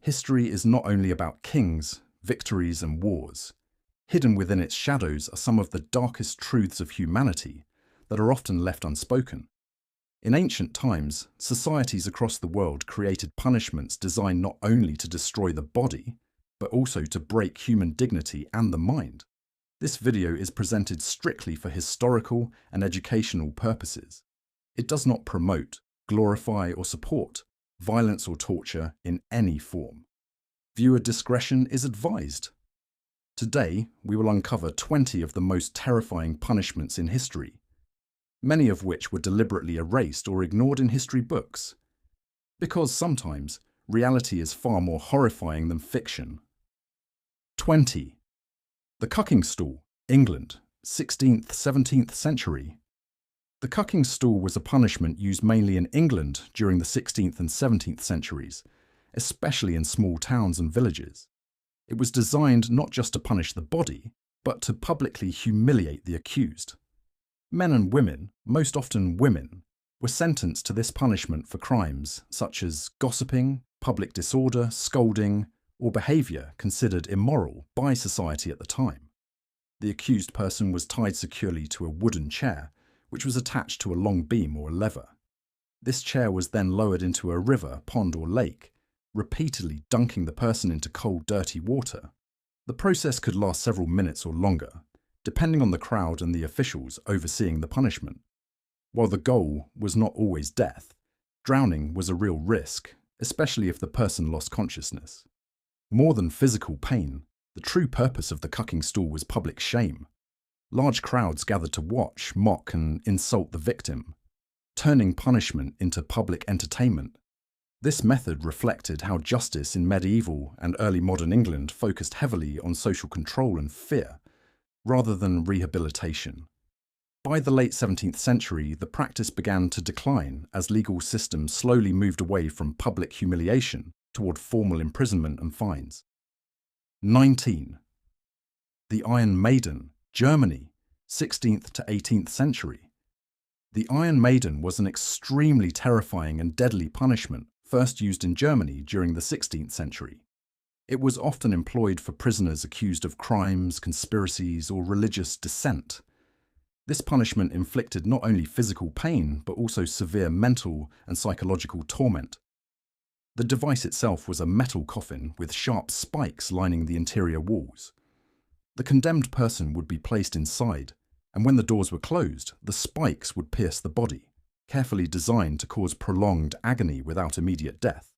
History is not only about kings, victories, and wars. Hidden within its shadows are some of the darkest truths of humanity that are often left unspoken. In ancient times, societies across the world created punishments designed not only to destroy the body, but also to break human dignity and the mind. This video is presented strictly for historical and educational purposes. It does not promote, glorify, or support violence or torture in any form. Viewer discretion is advised. Today, we will uncover 20 of the most terrifying punishments in history, many of which were deliberately erased or ignored in history books. Because sometimes, reality is far more horrifying than fiction. 20. The cucking stool, England, 16th–17th century. The cucking stool was a punishment used mainly in England during the 16th and 17th centuries, especially in small towns and villages. It was designed not just to punish the body, but to publicly humiliate the accused. Men and women, most often women, were sentenced to this punishment for crimes such as gossiping, public disorder, scolding, or behaviour considered immoral by society at the time. The accused person was tied securely to a wooden chair, which was attached to a long beam or a lever. This chair was then lowered into a river, pond, or lake, repeatedly dunking the person into cold, dirty water. The process could last several minutes or longer, depending on the crowd and the officials overseeing the punishment. While the goal was not always death, drowning was a real risk, especially if the person lost consciousness. More than physical pain, the true purpose of the cucking stool was public shame. Large crowds gathered to watch, mock, and insult the victim, turning punishment into public entertainment. This method reflected how justice in medieval and early modern England focused heavily on social control and fear, rather than rehabilitation. By the late 17th century, the practice began to decline as legal systems slowly moved away from public humiliation toward formal imprisonment and fines. 19. The Iron Maiden, Germany, 16th to 18th century. The Iron Maiden was an extremely terrifying and deadly punishment first used in Germany during the 16th century. It was often employed for prisoners accused of crimes, conspiracies, or religious dissent. This punishment inflicted not only physical pain, but also severe mental and psychological torment. The device itself was a metal coffin with sharp spikes lining the interior walls. The condemned person would be placed inside, and when the doors were closed, the spikes would pierce the body, carefully designed to cause prolonged agony without immediate death.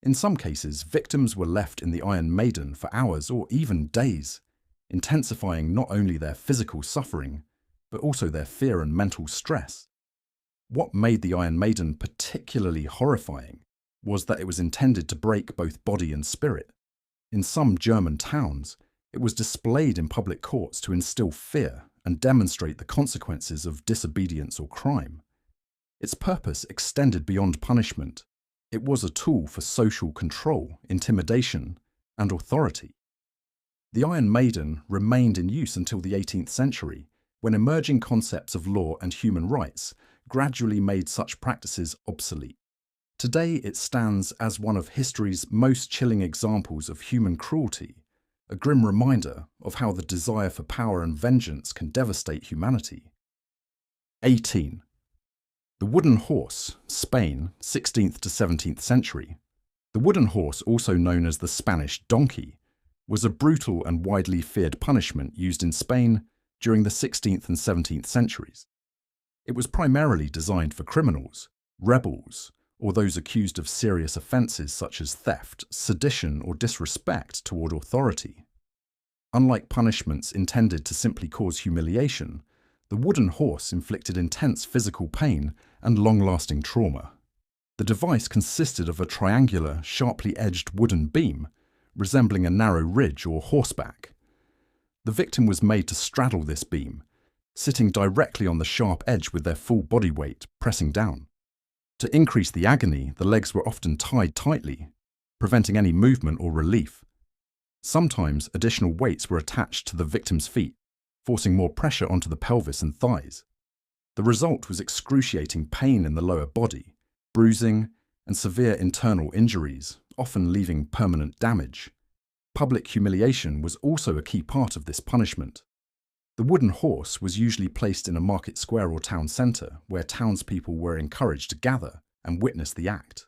In some cases, victims were left in the Iron Maiden for hours or even days, intensifying not only their physical suffering, but also their fear and mental stress. What made the Iron Maiden particularly horrifying was that it was intended to break both body and spirit. In some German towns, it was displayed in public courts to instill fear and demonstrate the consequences of disobedience or crime. Its purpose extended beyond punishment. It was a tool for social control, intimidation, and authority. The Iron Maiden remained in use until the 18th century, when emerging concepts of law and human rights gradually made such practices obsolete. Today, it stands as one of history's most chilling examples of human cruelty, a grim reminder of how the desire for power and vengeance can devastate humanity. 18. The wooden horse, Spain, 16th to 17th century. The wooden horse, also known as the Spanish donkey, was a brutal and widely feared punishment used in Spain during the 16th and 17th centuries. It was primarily designed for criminals, rebels, or those accused of serious offences such as theft, sedition, or disrespect toward authority. Unlike punishments intended to simply cause humiliation, the wooden horse inflicted intense physical pain and long-lasting trauma. The device consisted of a triangular, sharply edged wooden beam, resembling a narrow ridge or horseback. The victim was made to straddle this beam, sitting directly on the sharp edge with their full body weight pressing down. To increase the agony, the legs were often tied tightly, preventing any movement or relief. Sometimes additional weights were attached to the victim's feet, forcing more pressure onto the pelvis and thighs. The result was excruciating pain in the lower body, bruising, and severe internal injuries, often leaving permanent damage. Public humiliation was also a key part of this punishment. The wooden horse was usually placed in a market square or town centre where townspeople were encouraged to gather and witness the act.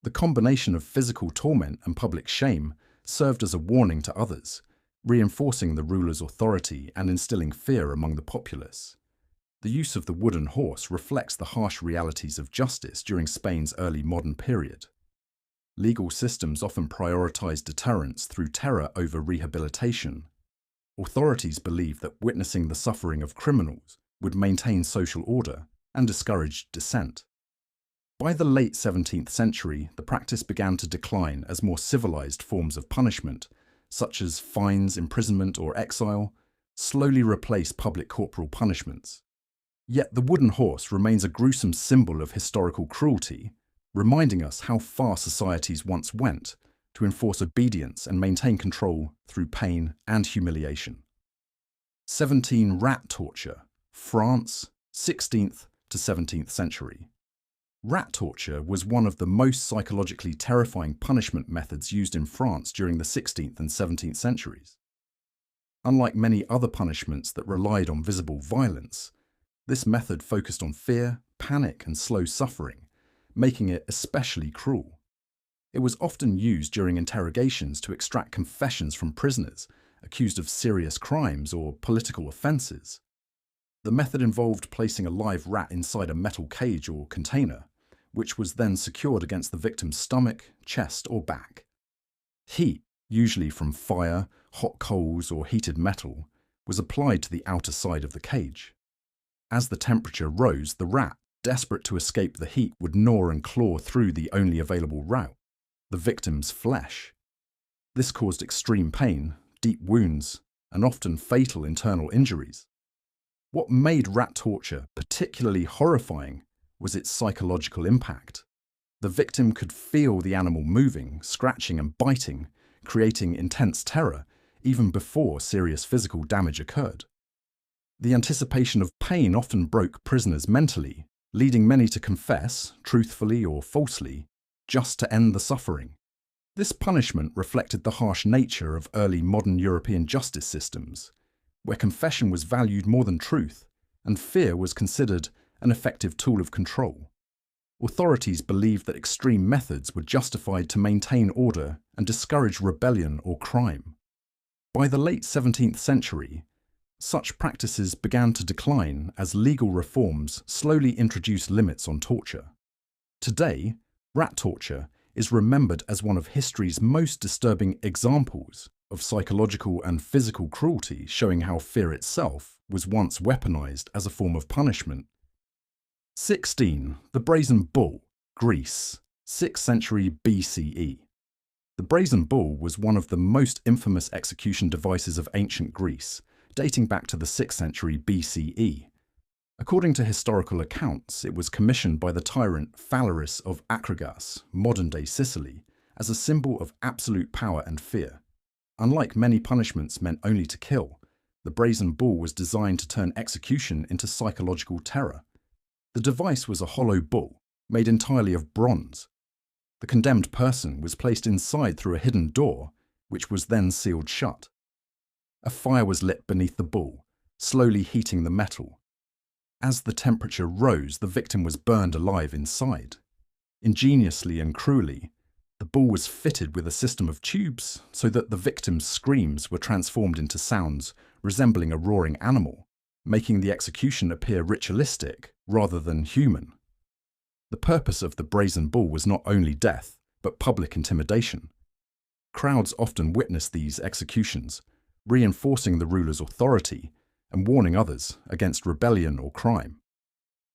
The combination of physical torment and public shame served as a warning to others, reinforcing the ruler's authority and instilling fear among the populace. The use of the wooden horse reflects the harsh realities of justice during Spain's early modern period. Legal systems often prioritized deterrence through terror over rehabilitation. Authorities believed that witnessing the suffering of criminals would maintain social order and discourage dissent. By the late 17th century, the practice began to decline as more civilized forms of punishment, such as fines, imprisonment, or exile, slowly replaced public corporal punishments. Yet the wooden horse remains a gruesome symbol of historical cruelty, reminding us how far societies once went to enforce obedience and maintain control through pain and humiliation. 17. Rat torture, France, 16th to 17th century. Rat torture was one of the most psychologically terrifying punishment methods used in France during the 16th and 17th centuries. Unlike many other punishments that relied on visible violence, this method focused on fear, panic, and slow suffering, making it especially cruel. It was often used during interrogations to extract confessions from prisoners accused of serious crimes or political offences. The method involved placing a live rat inside a metal cage or container, which was then secured against the victim's stomach, chest, or back. Heat, usually from fire, hot coals, or heated metal, was applied to the outer side of the cage. As the temperature rose, the rat, desperate to escape the heat, would gnaw and claw through the only available route, the victim's flesh. This caused extreme pain, deep wounds, and often fatal internal injuries. What made rat torture particularly horrifying was its psychological impact. The victim could feel the animal moving, scratching and biting, creating intense terror even before serious physical damage occurred. The anticipation of pain often broke prisoners mentally, leading many to confess, truthfully or falsely, just to end the suffering. This punishment reflected the harsh nature of early modern European justice systems, where confession was valued more than truth, and fear was considered an effective tool of control. Authorities believed that extreme methods were justified to maintain order and discourage rebellion or crime. By the late 17th century, such practices began to decline as legal reforms slowly introduced limits on torture. Today, rat torture is remembered as one of history's most disturbing examples of psychological and physical cruelty, showing how fear itself was once weaponized as a form of punishment. 16. The Brazen Bull, Greece, 6th century BCE. The brazen bull was one of the most infamous execution devices of ancient Greece, dating back to the 6th century BCE. According to historical accounts, it was commissioned by the tyrant Phalaris of Acragas, modern-day Sicily, as a symbol of absolute power and fear. Unlike many punishments meant only to kill, the brazen bull was designed to turn execution into psychological terror. The device was a hollow bull, made entirely of bronze. The condemned person was placed inside through a hidden door, which was then sealed shut. A fire was lit beneath the bull, slowly heating the metal. As the temperature rose, the victim was burned alive inside. Ingeniously and cruelly, the bull was fitted with a system of tubes so that the victim's screams were transformed into sounds resembling a roaring animal, making the execution appear ritualistic rather than human. The purpose of the brazen bull was not only death, but public intimidation. Crowds often witnessed these executions, reinforcing the ruler's authority and warning others against rebellion or crime.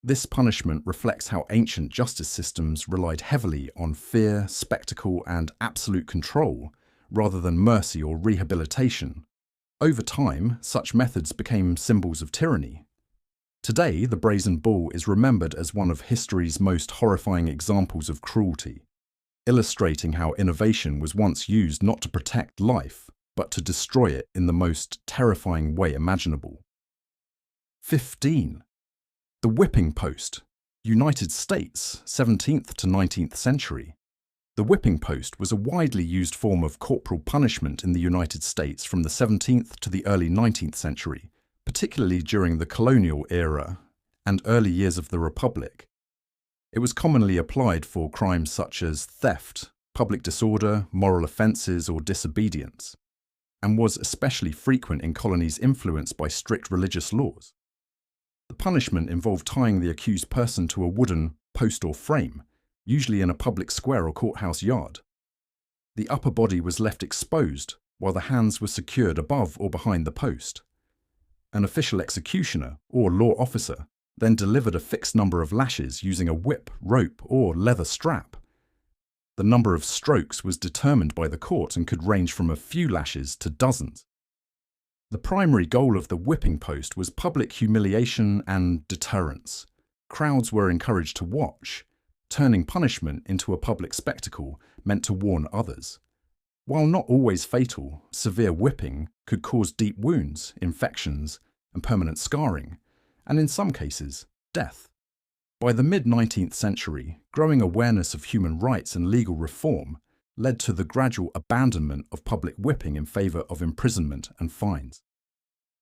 This punishment reflects how ancient justice systems relied heavily on fear, spectacle, and absolute control, rather than mercy or rehabilitation. Over time, such methods became symbols of tyranny. Today, the brazen bull is remembered as one of history's most horrifying examples of cruelty, illustrating how innovation was once used not to protect life, but to destroy it in the most terrifying way imaginable. 15. The whipping post, United States, 17th to 19th century. The whipping post was a widely used form of corporal punishment in the United States from the 17th to the early 19th century, particularly during the colonial era and early years of the Republic. It was commonly applied for crimes such as theft, public disorder, moral offences, or disobedience, and was especially frequent in colonies influenced by strict religious laws. The punishment involved tying the accused person to a wooden post or frame, usually in a public square or courthouse yard. The upper body was left exposed, while the hands were secured above or behind the post. An official executioner, or law officer, then delivered a fixed number of lashes using a whip, rope, or leather strap. The number of strokes was determined by the court and could range from a few lashes to dozens. The primary goal of the whipping post was public humiliation and deterrence. Crowds were encouraged to watch. Turning punishment into a public spectacle meant to warn others. While not always fatal, severe whipping could cause deep wounds, infections, and permanent scarring, and in some cases, death. By the mid-19th century, growing awareness of human rights and legal reform led to the gradual abandonment of public whipping in favour of imprisonment and fines.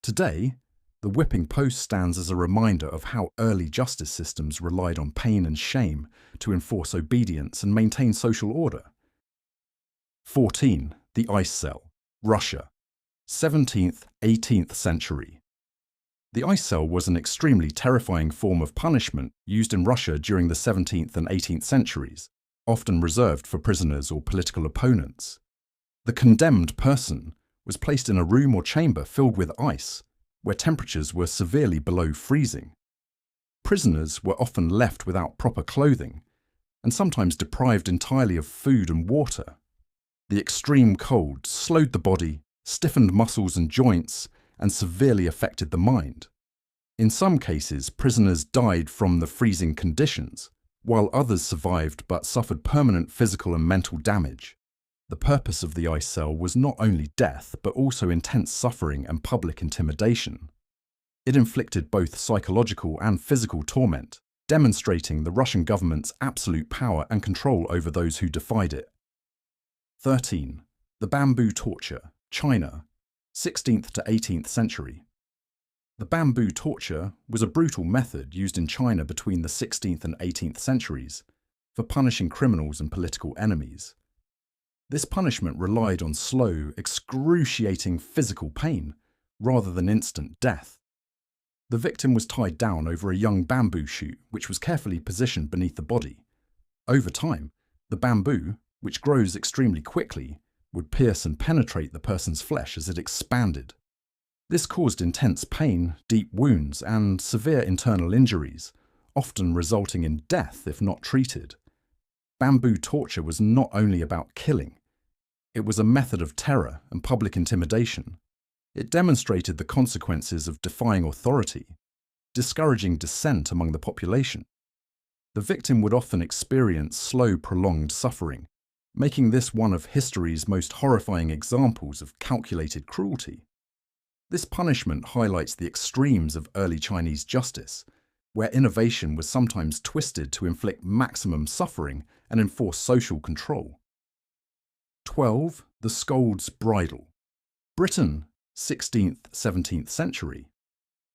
Today, the whipping post stands as a reminder of how early justice systems relied on pain and shame to enforce obedience and maintain social order. 14. The ice cell, Russia, 17th–18th century. The ice cell was an extremely terrifying form of punishment used in Russia during the 17th and 18th centuries, often reserved for prisoners or political opponents. The condemned person was placed in a room or chamber filled with ice, where temperatures were severely below freezing. Prisoners were often left without proper clothing, and sometimes deprived entirely of food and water. The extreme cold slowed the body, stiffened muscles and joints, and severely affected the mind. In some cases, prisoners died from the freezing conditions, while others survived but suffered permanent physical and mental damage. The purpose of the ice cell was not only death, but also intense suffering and public intimidation. It inflicted both psychological and physical torment, demonstrating the Russian government's absolute power and control over those who defied it. 13. The bamboo torture, China, 16th to 18th century. The bamboo torture was a brutal method used in China between the 16th and 18th centuries for punishing criminals and political enemies. This punishment relied on slow, excruciating physical pain rather than instant death. The victim was tied down over a young bamboo shoot which was carefully positioned beneath the body. Over time, the bamboo, which grows extremely quickly, would pierce and penetrate the person's flesh as it expanded. This caused intense pain, deep wounds, and severe internal injuries, often resulting in death if not treated. Bamboo torture was not only about killing. It was a method of terror and public intimidation. It demonstrated the consequences of defying authority, discouraging dissent among the population. The victim would often experience slow, prolonged suffering, making this one of history's most horrifying examples of calculated cruelty. This punishment highlights the extremes of early Chinese justice, where innovation was sometimes twisted to inflict maximum suffering and enforce social control. 12. The scold's bridle, Britain, 16th–17th century.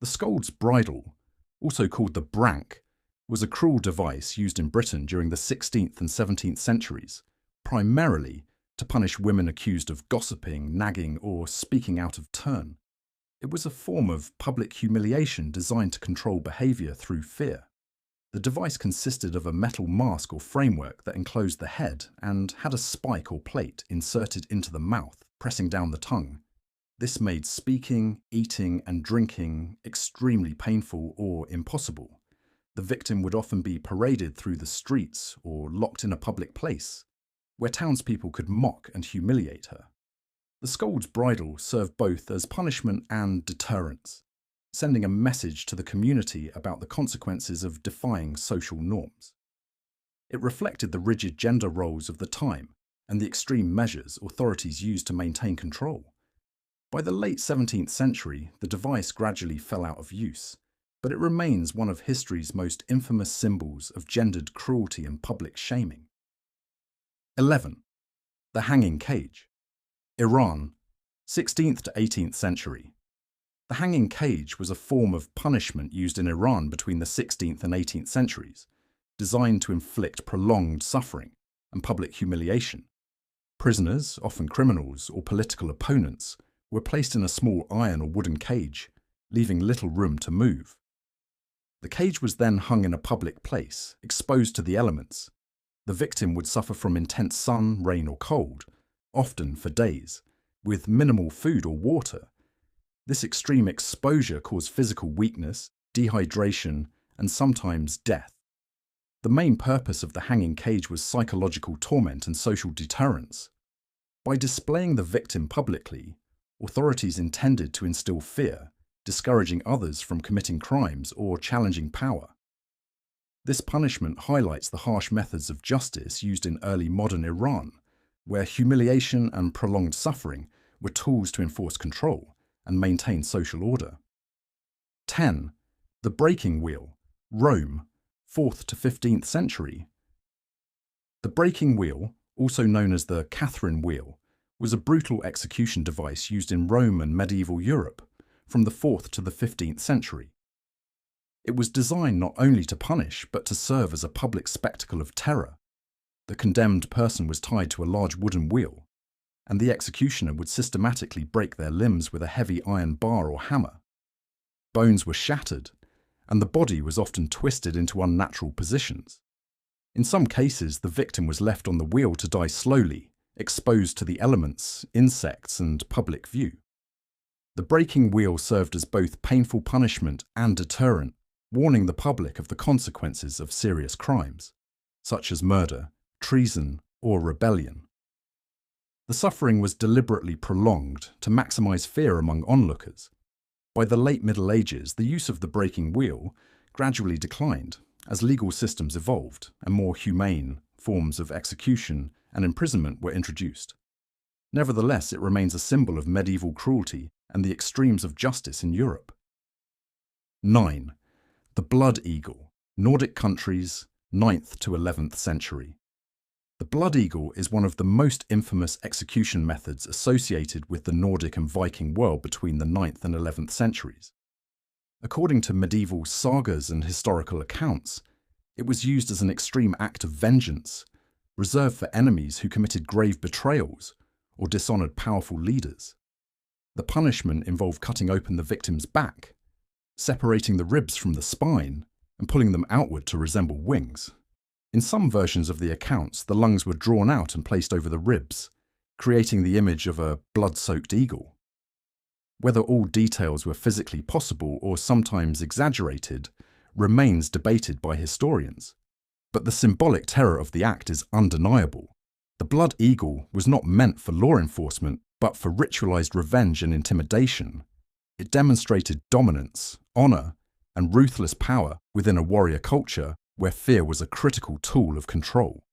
The scold's bridle, also called the brank, was a cruel device used in Britain during the 16th and 17th centuries, primarily to punish women accused of gossiping, nagging, or speaking out of turn. It was a form of public humiliation designed to control behaviour through fear. The device consisted of a metal mask or framework that enclosed the head and had a spike or plate inserted into the mouth, pressing down the tongue. This made speaking, eating, and drinking extremely painful or impossible. The victim would often be paraded through the streets or locked in a public place, where townspeople could mock and humiliate her. The scold's bridle served both as punishment and deterrence, sending a message to the community about the consequences of defying social norms. It reflected the rigid gender roles of the time and the extreme measures authorities used to maintain control. By the late 17th century, the device gradually fell out of use, but it remains one of history's most infamous symbols of gendered cruelty and public shaming. 11. The hanging cage. Iran, 16th to 18th century. The hanging cage was a form of punishment used in Iran between the 16th and 18th centuries, designed to inflict prolonged suffering and public humiliation. Prisoners, often criminals or political opponents, were placed in a small iron or wooden cage, leaving little room to move. The cage was then hung in a public place, exposed to the elements. The victim would suffer from intense sun, rain or cold, often for days, with minimal food or water. This extreme exposure caused physical weakness, dehydration, and sometimes death. The main purpose of the hanging cage was psychological torment and social deterrence. By displaying the victim publicly, authorities intended to instill fear, discouraging others from committing crimes or challenging power. This punishment highlights the harsh methods of justice used in early modern Iran, where humiliation and prolonged suffering were tools to enforce control and maintain social order. 10. The breaking wheel, Rome, 4th to 15th century. The breaking wheel, also known as the Catherine wheel, was a brutal execution device used in Rome and medieval Europe from the 4th to the 15th century. It was designed not only to punish, but to serve as a public spectacle of terror. The condemned person was tied to a large wooden wheel, and the executioner would systematically break their limbs with a heavy iron bar or hammer. Bones were shattered, and the body was often twisted into unnatural positions. In some cases, the victim was left on the wheel to die slowly, exposed to the elements, insects, and public view. The breaking wheel served as both painful punishment and deterrent, warning the public of the consequences of serious crimes, such as murder, treason, or rebellion. The suffering was deliberately prolonged to maximize fear among onlookers. By the late Middle Ages, the use of the breaking wheel gradually declined as legal systems evolved and more humane forms of execution and imprisonment were introduced. Nevertheless, it remains a symbol of medieval cruelty and the extremes of justice in Europe. 9. The blood eagle, Nordic countries, 9th to 11th century. The blood eagle is one of the most infamous execution methods associated with the Nordic and Viking world between the 9th and 11th centuries. According to medieval sagas and historical accounts, it was used as an extreme act of vengeance, reserved for enemies who committed grave betrayals or dishonored powerful leaders. The punishment involved cutting open the victim's back, separating the ribs from the spine, and pulling them outward to resemble wings. In some versions of the accounts, the lungs were drawn out and placed over the ribs, creating the image of a blood-soaked eagle. Whether all details were physically possible or sometimes exaggerated remains debated by historians. But the symbolic terror of the act is undeniable. The blood eagle was not meant for law enforcement, but for ritualized revenge and intimidation. It demonstrated dominance, honor, and ruthless power within a warrior culture where fear was a critical tool of control.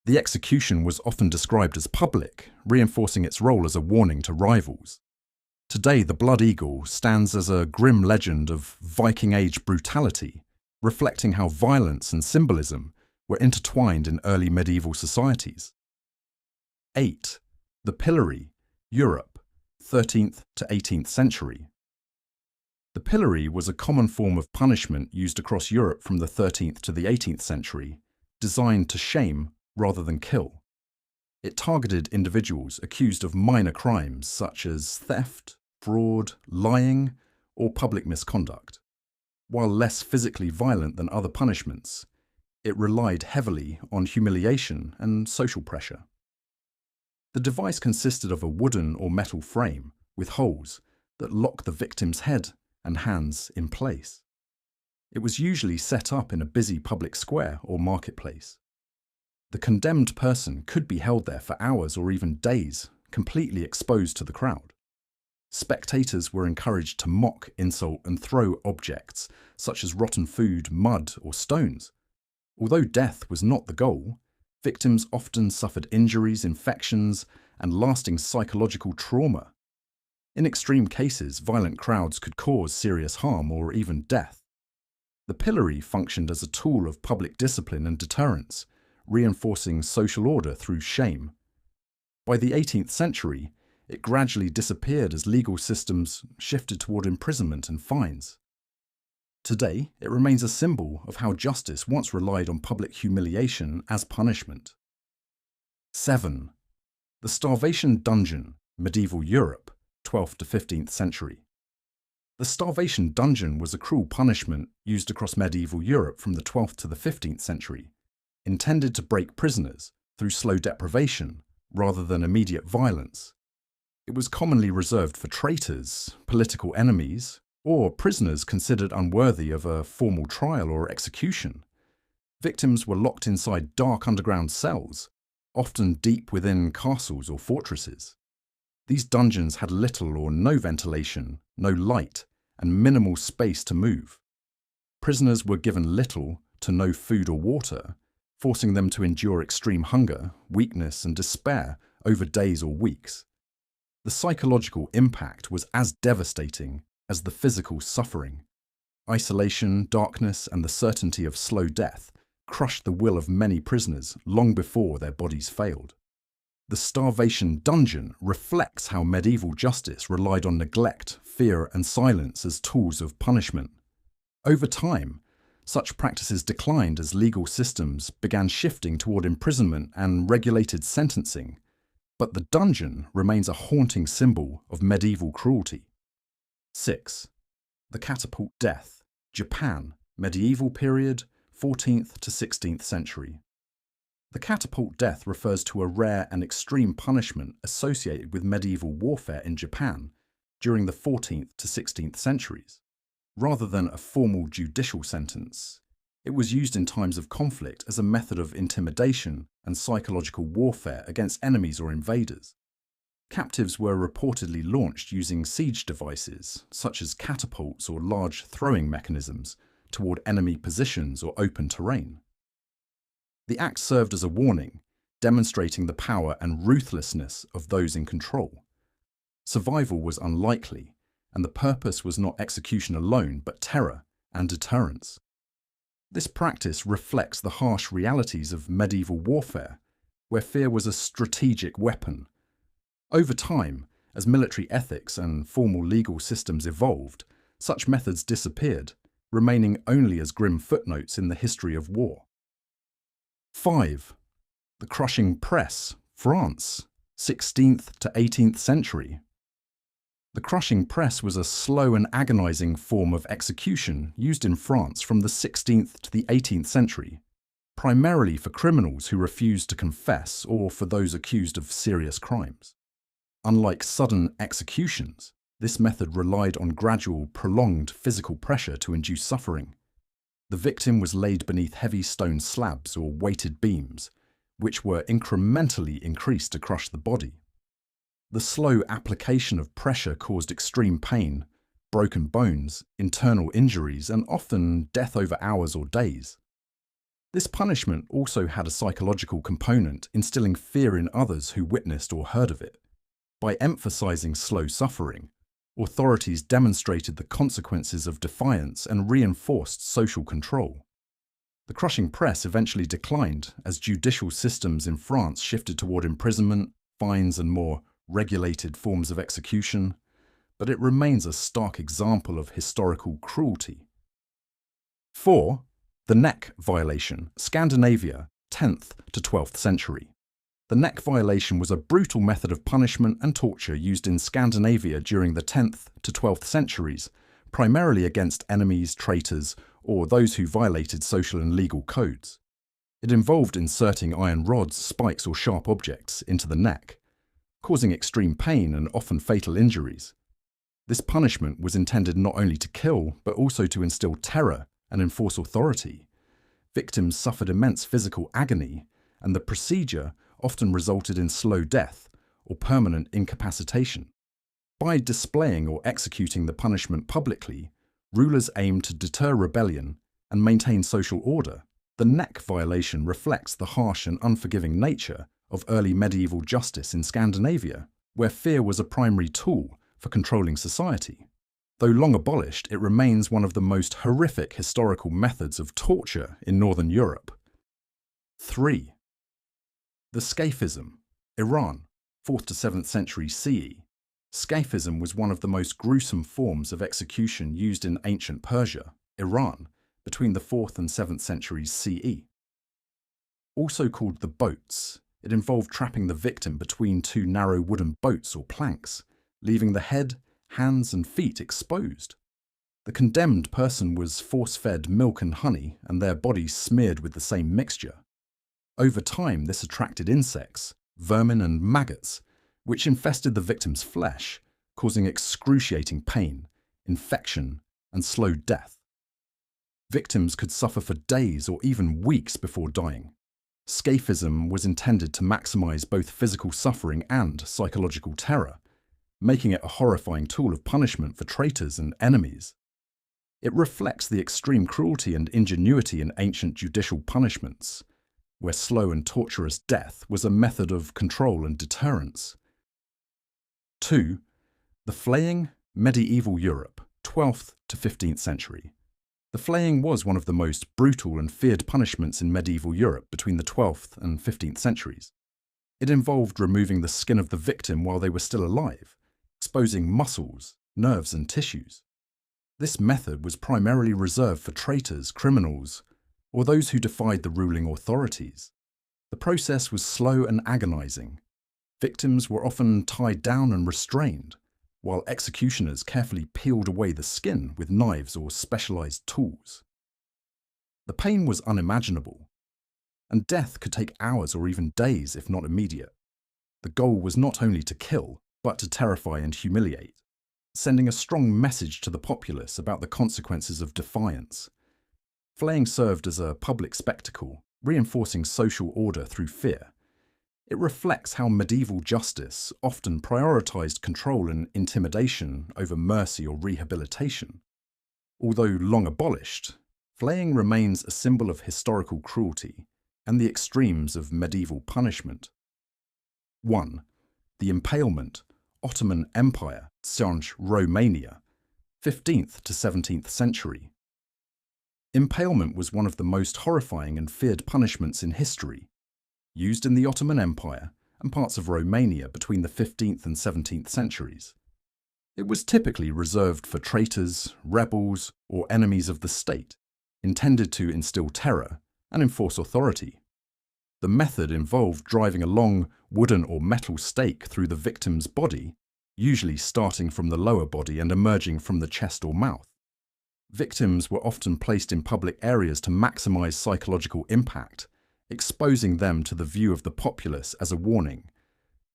The execution was often described as public, reinforcing its role as a warning to rivals. Today, the blood eagle stands as a grim legend of Viking-age brutality, reflecting how violence and symbolism were intertwined in early medieval societies. 8. The pillory, Europe, 13th to 18th century. The pillory was a common form of punishment used across Europe from the 13th to the 18th century, designed to shame rather than kill. It targeted individuals accused of minor crimes such as theft, fraud, lying, or public misconduct. While less physically violent than other punishments, it relied heavily on humiliation and social pressure. The device consisted of a wooden or metal frame with holes that locked the victim's head and hands in place. It was usually set up in a busy public square or marketplace. The condemned person could be held there for hours or even days, completely exposed to the crowd. Spectators were encouraged to mock, insult, and throw objects such as rotten food, mud, or stones. Although death was not the goal, victims often suffered injuries, infections, and lasting psychological trauma. In extreme cases, violent crowds could cause serious harm or even death. The pillory functioned as a tool of public discipline and deterrence, reinforcing social order through shame. By the 18th century, it gradually disappeared as legal systems shifted toward imprisonment and fines. Today, it remains a symbol of how justice once relied on public humiliation as punishment. 7. The starvation dungeon, medieval Europe, 12th to 15th century. The starvation dungeon was a cruel punishment used across medieval Europe from the 12th to the 15th century, intended to break prisoners through slow deprivation rather than immediate violence. It was commonly reserved for traitors, political enemies, or prisoners considered unworthy of a formal trial or execution. Victims were locked inside dark underground cells, often deep within castles or fortresses. These dungeons had little or no ventilation, no light, and minimal space to move. Prisoners were given little to no food or water, forcing them to endure extreme hunger, weakness, and despair over days or weeks. The psychological impact was as devastating as the physical suffering. Isolation, darkness, and the certainty of slow death crushed the will of many prisoners long before their bodies failed. The starvation dungeon reflects how medieval justice relied on neglect, fear, and silence as tools of punishment. Over time, such practices declined as legal systems began shifting toward imprisonment and regulated sentencing, but the dungeon remains a haunting symbol of medieval cruelty. 6. The catapult death, Japan, medieval period, 14th to 16th century. The catapult death refers to a rare and extreme punishment associated with medieval warfare in Japan during the 14th to 16th centuries. Rather than a formal judicial sentence, it was used in times of conflict as a method of intimidation and psychological warfare against enemies or invaders. Captives were reportedly launched using siege devices, such as catapults or large throwing mechanisms, toward enemy positions or open terrain. The act served as a warning, demonstrating the power and ruthlessness of those in control. Survival was unlikely, and the purpose was not execution alone, but terror and deterrence. This practice reflects the harsh realities of medieval warfare, where fear was a strategic weapon. Over time, as military ethics and formal legal systems evolved, such methods disappeared, remaining only as grim footnotes in the history of war. 5. The crushing press, France, 16th to 18th century. The crushing press was a slow and agonizing form of execution used in France from the 16th to the 18th century, primarily for criminals who refused to confess or for those accused of serious crimes. Unlike sudden executions, this method relied on gradual, prolonged physical pressure to induce suffering. The victim was laid beneath heavy stone slabs or weighted beams, which were incrementally increased to crush the body. The slow application of pressure caused extreme pain, broken bones, internal injuries, and often death over hours or days. This punishment also had a psychological component, instilling fear in others who witnessed or heard of it. By emphasizing slow suffering, authorities demonstrated the consequences of defiance and reinforced social control. The crushing press eventually declined as judicial systems in France shifted toward imprisonment, fines, and more regulated forms of execution, but it remains a stark example of historical cruelty. 4. The neck violation, Scandinavia, 10th to 12th century. The neck violation was a brutal method of punishment and torture used in Scandinavia during the 10th to 12th centuries, primarily against enemies, traitors, or those who violated social and legal codes. It involved inserting iron rods, spikes, or sharp objects into the neck, causing extreme pain and often fatal injuries. This punishment was intended not only to kill, but also to instill terror and enforce authority. Victims suffered immense physical agony, and the procedure often resulted in slow death or permanent incapacitation. By displaying or executing the punishment publicly, rulers aimed to deter rebellion and maintain social order. The neck violation reflects the harsh and unforgiving nature of early medieval justice in Scandinavia, where fear was a primary tool for controlling society. Though long abolished, it remains one of the most horrific historical methods of torture in Northern Europe. 3. The Scaphism, Iran, 4th to 7th century CE. Scaphism was one of the most gruesome forms of execution used in ancient Persia, Iran, between the 4th and 7th centuries CE. Also called the boats, it involved trapping the victim between two narrow wooden boats or planks, leaving the head, hands and feet exposed. The condemned person was force-fed milk and honey and their bodies smeared with the same mixture. Over time, this attracted insects, vermin and maggots, which infested the victim's flesh, causing excruciating pain, infection and slow death. Victims could suffer for days or even weeks before dying. Scaphism was intended to maximize both physical suffering and psychological terror, making it a horrifying tool of punishment for traitors and enemies. It reflects the extreme cruelty and ingenuity in ancient judicial punishments, where slow and torturous death was a method of control and deterrence. 2. The flaying, medieval Europe, 12th to 15th century. The flaying was one of the most brutal and feared punishments in medieval Europe between the 12th and 15th centuries. It involved removing the skin of the victim while they were still alive, exposing muscles, nerves and tissues. This method was primarily reserved for traitors, criminals, or those who defied the ruling authorities. The process was slow and agonizing. Victims were often tied down and restrained, while executioners carefully peeled away the skin with knives or specialized tools. The pain was unimaginable, and death could take hours or even days if not immediate. The goal was not only to kill, but to terrify and humiliate, sending a strong message to the populace about the consequences of defiance. Flaying served as a public spectacle, reinforcing social order through fear. It reflects how medieval justice often prioritized control and intimidation over mercy or rehabilitation. Although long abolished, flaying remains a symbol of historical cruelty and the extremes of medieval punishment. 1. The impalement, Ottoman Empire, Romania, 15th to 17th century. Impalement was one of the most horrifying and feared punishments in history, used in the Ottoman Empire and parts of Romania between the 15th and 17th centuries. It was typically reserved for traitors, rebels, or enemies of the state, intended to instill terror and enforce authority. The method involved driving a long wooden or metal stake through the victim's body, usually starting from the lower body and emerging from the chest or mouth. Victims were often placed in public areas to maximize psychological impact, exposing them to the view of the populace as a warning.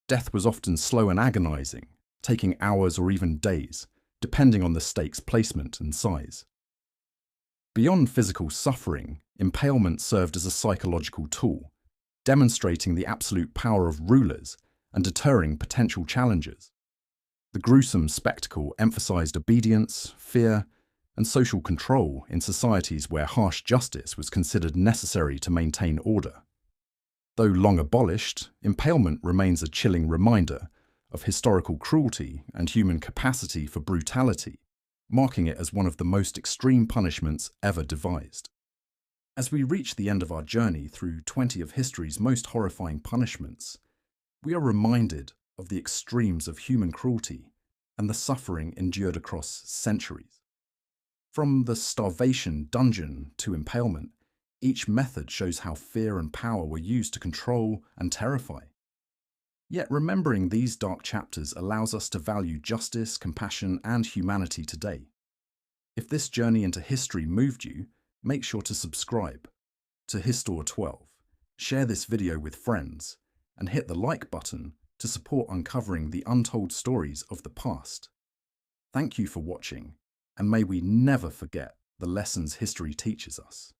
Death was often slow and agonizing, taking hours or even days, depending on the stake's placement and size. Beyond physical suffering, impalement served as a psychological tool, demonstrating the absolute power of rulers and deterring potential challengers. The gruesome spectacle emphasized obedience, fear, and social control in societies where harsh justice was considered necessary to maintain order. Though long abolished, impalement remains a chilling reminder of historical cruelty and human capacity for brutality, marking it as one of the most extreme punishments ever devised. As we reach the end of our journey through 20 of history's most horrifying punishments, we are reminded of the extremes of human cruelty and the suffering endured across centuries. From the starvation dungeon to impalement, each method shows how fear and power were used to control and terrify. Yet remembering these dark chapters allows us to value justice, compassion, and humanity today. If this journey into history moved you, make sure to subscribe to HISTOR 12, share this video with friends, and hit the like button to support uncovering the untold stories of the past. Thank you for watching, and may we never forget the lessons history teaches us.